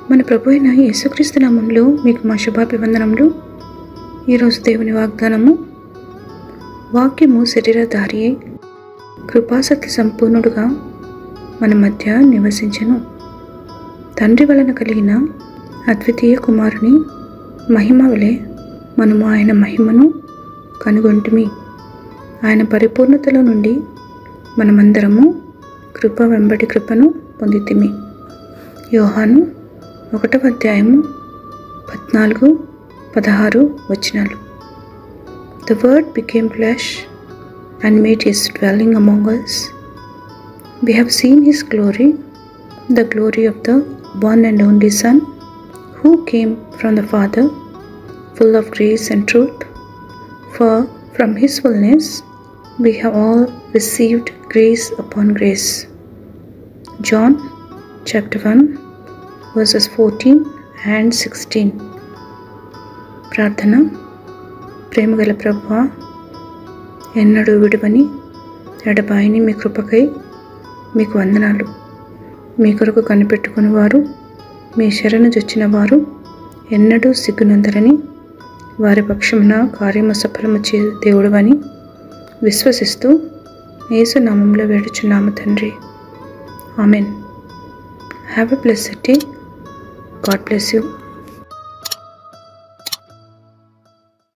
మన ప్రభు అయిన యేసుక్రీస్తు నామములో మీకు మా శుభాభివందనములు. ఈరోజు దేవుని వాగ్దానము, వాక్యము శరీరధారి అయి కృపాసక్తి సంపూర్ణుడుగా మన మధ్య నివసించెను. తండ్రి వలన కలిగిన అద్వితీయ కుమారుని మహిమ వలె మనము ఆయన మహిమను కనుగొంటిమి. ఆయన పరిపూర్ణతలో నుండి మనమందరము కృప వెంబడి కృపను పొందితిమి. యోహాను 1వ అధ్యాయము 14-16 వచనాలు. The word became flesh and made his dwelling among us. We have seen his glory, the glory of the one and only Son, who came from the Father, full of grace and truth. For from his fullness we have all received grace upon grace. John chapter 1 verses 14 and 16. ప్రార్థన. ప్రేమగల ప్రభువా, ఎన్నడూ విడువని ఎడబాయని మీ కృపకై మీకు వందనాలు. మీ కొరకు కనిపెట్టుకుని వారు, మీ శరణు జొచ్చిన వారు ఎన్నడూ సిగ్గునందరని, వారి పక్షమున కార్యము సఫలము చే దేవుడవని విశ్వసిస్తూ యేసు నామములో వేడుచున్నాము తండ్రి. Amen. Have a blessed day. God bless you.